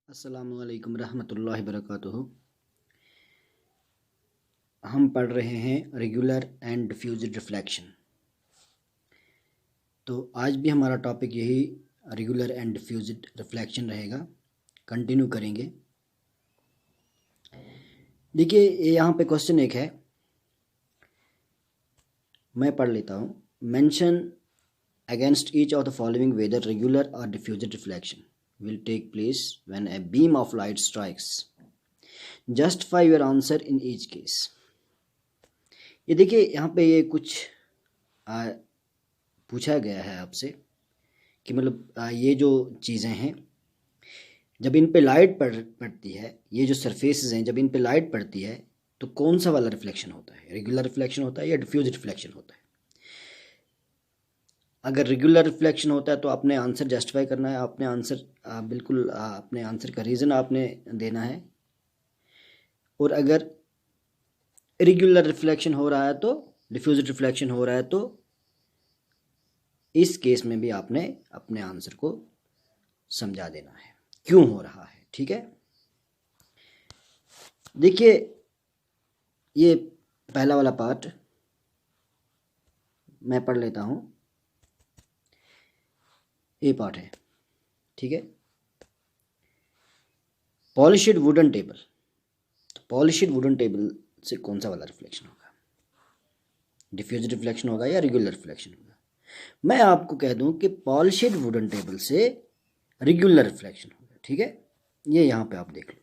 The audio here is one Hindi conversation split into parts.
अस्सलामुअलैकुम रहमतुल्लाहि वबरकातुहू। हम पढ़ रहे हैं रेगुलर एंड डिफ्यूज्ड रिफ्लेक्शन। तो आज भी हमारा टॉपिक यही रेगुलर एंड डिफ्यूज्ड रिफ्लेक्शन रहेगा, कंटिन्यू करेंगे। देखिए यहाँ पे क्वेश्चन एक है, मैं पढ़ लेता हूँ। Mention against each of the following whether regular और diffused reflection will take place when a beam of light strikes. Justify your answer in each case. ये देखिए यहाँ पे ये कुछ पूछा गया है आपसे कि मतलब ये जो चीज़ें हैं जब इन पे लाइट पड़ती है, ये जो सरफेसेस हैं जब इन पे लाइट पड़ती है तो कौन सा वाला रिफ्लेक्शन होता है, रेगुलर रिफ्लेक्शन होता है या डिफ्यूज रिफ्लेक्शन होता है। अगर रेगुलर रिफ्लेक्शन होता है तो आपने आंसर जस्टिफाई करना है, आपने आंसर बिल्कुल अपने आंसर का रीज़न आपने देना है। और अगर इरेगुलर रिफ्लेक्शन हो रहा है तो डिफ्यूज रिफ्लेक्शन हो रहा है तो इस केस में भी आपने अपने आंसर को समझा देना है क्यों हो रहा है। ठीक है, देखिए ये पहला वाला पार्ट मैं पढ़ लेता हूँ, ये पार्ट है। ठीक है, पॉलिश्ड वुडन टेबल, तो पॉलिश्ड वुडन टेबल से कौन सा वाला रिफ्लेक्शन होगा, डिफ्यूज रिफ्लेक्शन होगा या रेगुलर रिफ्लेक्शन होगा। मैं आपको कह दूं कि पॉलिश्ड वुडन टेबल से रेगुलर रिफ्लेक्शन होगा। ठीक है, ये यहाँ पे आप देख लो,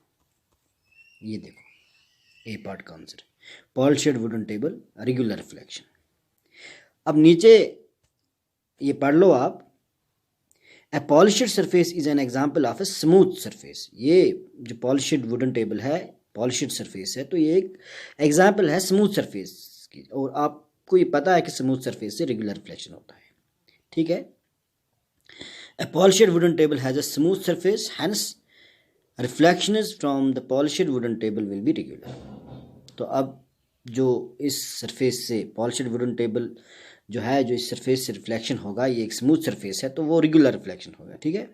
ये देखो ए पार्ट का आंसर है polished wooden table regular reflection. अब नीचे ये पढ़ लो आप, a polished surface is an example of a smooth surface. ये जो पॉलिश्ड वुडन टेबल है, पॉलिश्ड सरफेस है, तो ये एक एग्जाम्पल है स्मूथ सरफेस की, और आपको ये पता है कि स्मूथ सरफेस से रेगुलर रिफ्लेक्शन होता है। ठीक है, a polished wooden table has a smooth surface, hence reflections from the polished wooden table will be regular. तो अब जो इस सरफेस से पॉलिश्ड वुडन टेबल जो है, जो इस सरफेस से रिफ्लेक्शन होगा, ये एक स्मूथ सरफेस है तो वो रेगुलर रिफ्लेक्शन होगा। ठीक है,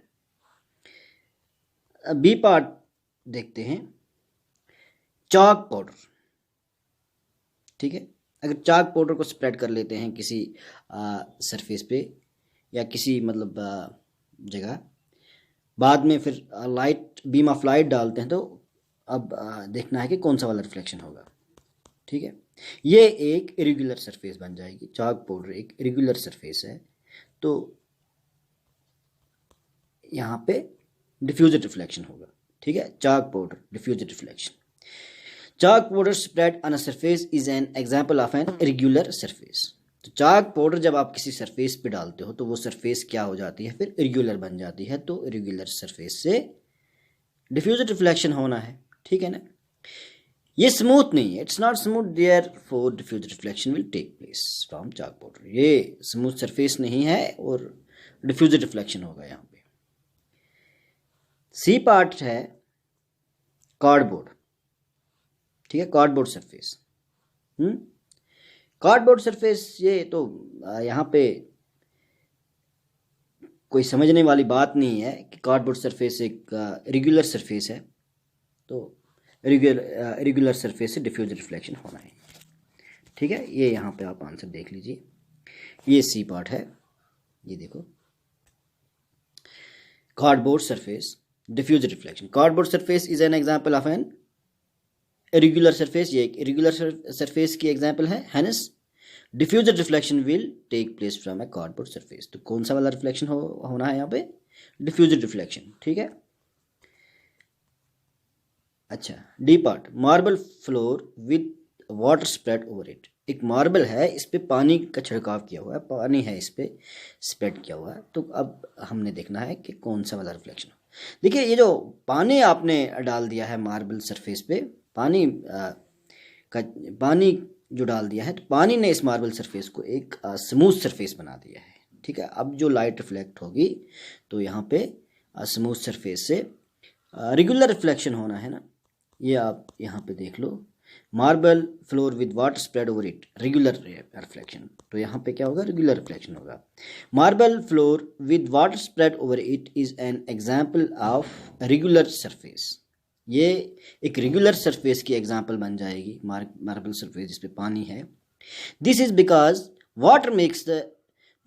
बी पार्ट देखते हैं, चाक पाउडर। ठीक है, अगर चाक पाउडर को स्प्रेड कर लेते हैं किसी सरफेस पे या किसी मतलब जगह, बाद में फिर लाइट बीम ऑफ लाइट डालते हैं तो अब देखना है कि कौन सा वाला रिफ्लेक्शन होगा। ठीक है, ये एक इरेगुलर सरफेस बन जाएगी, चाक पाउडर एक इरेगुलर सरफेस है तो यहाँ पे डिफ्यूज्ड रिफ्लेक्शन होगा। ठीक है, chalk powder diffused reflection. Chalk powder spread on a surface is an example of an irregular surface. तो चाक पाउडर जब आप किसी सरफेस पे डालते हो तो वो सरफेस क्या हो जाती है, फिर इरेगुलर बन जाती है, तो इरेगुलर सरफेस से डिफ्यूज्ड रिफ्लेक्शन होना है। ठीक है ना, ये स्मूथ नहीं है, it's not smooth, therefore diffuse reflection will take place from chalk powder. ये स्मूथ सरफेस नहीं है और डिफ्यूज रिफ्लेक्शन होगा यहाँ पे। सी पार्ट है कार्डबोर्ड। ठीक है, कार्डबोर्ड सरफेस, कार्डबोर्ड सरफेस, ये तो यहाँ पे कोई समझने वाली बात नहीं है कि कार्डबोर्ड सरफेस एक रेगुलर सरफेस है, तो रेगुलर सरफेस से डिफ्यूज रिफ्लेक्शन होना है। ठीक है, ये यहाँ पे आप आंसर देख लीजिए, ये सी पार्ट है, ये देखो cardboard surface diffuse reflection. Cardboard surface is an example of an irregular surface, ये एक इरेगुलर सरफेस की एग्जांपल है, hence diffuse reflection will take place from a cardboard surface. तो कौन सा वाला रिफ्लेक्शन होना है यहाँ पे, डिफ्यूज रिफ्लेक्शन। ठीक है, अच्छा D part, marble floor with water spread over it. एक मार्बल है, इस पे पानी का छिड़काव किया हुआ है, पानी है इस पे स्प्रेड किया हुआ है, तो अब हमने देखना है कि कौन सा वाला रिफ्लेक्शन। देखिए ये जो पानी आपने डाल दिया है मार्बल सरफेस पे, पानी जो डाल दिया है, तो पानी ने इस मार्बल सरफेस को एक स्मूथ सरफेस बना दिया है। ठीक है, अब जो लाइट रिफ्लेक्ट होगी तो यहाँ पे स्मूथ सरफेस से रेगुलर रिफ्लेक्शन होना है ना, ये आप यहाँ पे देख लो, marble floor with water spread over it, regular reflection. तो यहाँ पे क्या होगा, रेगुलर रिफ्लेक्शन होगा। Marble floor with water spread over it is an example of regular surface. ये एक रेगुलर सरफेस की एग्जाम्पल बन जाएगी, मार्बल सरफेस जिस पे पानी है। This is because water makes the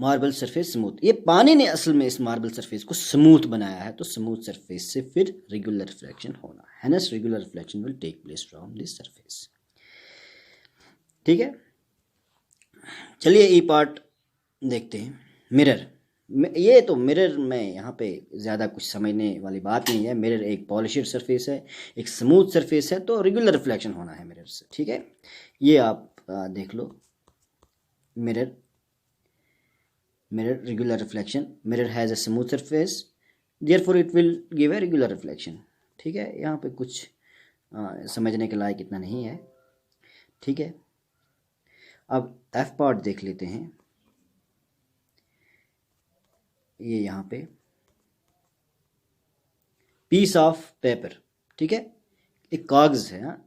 marble surface smooth. ये पानी ने असल में इस मार्बल सरफेस को स्मूथ बनाया है, तो स्मूथ सरफेस से फिर रेगुलर रिफ्लेक्शन होना, hence regular reflection will take place from this surface. ठीक है, चलिए ई पार्ट देखते हैं। मिरर, ये तो मिरर में यहाँ पे ज़्यादा कुछ समझने वाली बात नहीं है। मिरर एक पॉलिश्ड सरफेस है, एक स्मूथ सरफेस है, तो रेगुलर रिफ्लेक्शन होना है मिरर से। ठीक है, ये आप देख लो, mirror regular reflection, mirror has a smooth surface, therefore it will give a regular reflection। ठीक है, यहाँ पे कुछ समझने के लायक इतना नहीं है। ठीक है, अब एफ पार्ट देख लेते हैं। ये यहाँ पे पीस ऑफ पेपर, ठीक है, एक कागज है। हाँ,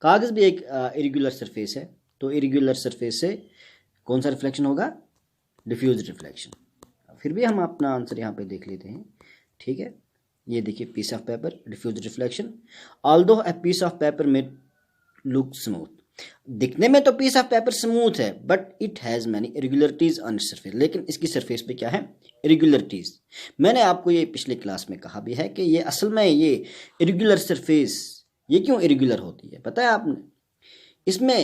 कागज भी एक इरेगुलर सरफेस है, तो इरेगुलर सरफेस से कौन सा रिफ्लेक्शन होगा, डिफ्यूज रिफ्लेक्शन। फिर भी हम अपना आंसर यहाँ पे देख लेते हैं। ठीक है, ये देखिए piece of paper, diffuse reflection. Although a piece of paper में लुक स्मूथ, दिखने में तो पीस ऑफ पेपर स्मूथ है, but it has many irregularities on its surface. लेकिन इसकी सरफेस पे क्या है, इरेगुलरिटीज। मैंने आपको ये पिछले क्लास में कहा भी है कि ये असल में ये इरेगुलर सरफेस ये क्यों इरेगुलर होती है, पता है आपने? इसमें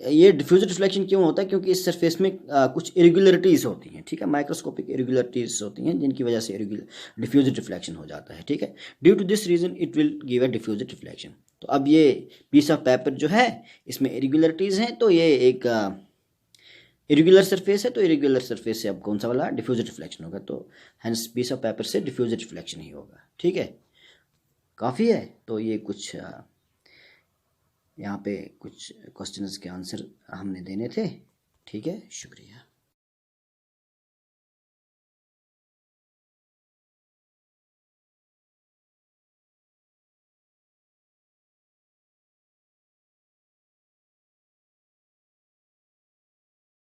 ये डिफ्यूज रिफ्लेक्शन क्यों होता है, क्योंकि इस सरफेस में कुछ इरेगुलरिटीज़ होती हैं। ठीक है, माइक्रोस्कोपिक इरेगुलरिटीज़ होती हैं, जिनकी वजह से डिफ्यूज रिफ्लेक्शन हो जाता है। ठीक है, due to this reason it will give a diffuse reflection. तो अब ये पीस ऑफ पेपर जो है इसमें इरेगुलरिटीज़ हैं, तो ये एक इरेगुलर सरफेस है, तो इरेगुलर सरफेस से अब कौन सा वाला डिफ्यूज रिफ्लेक्शन होगा, तो हैंस पीस ऑफ पेपर से डिफ्यूज रिफ्लेक्शन ही होगा। ठीक है, काफ़ी है। तो ये कुछ यहाँ पे कुछ क्वेश्चंस के आंसर हमने देने थे। ठीक है, शुक्रिया।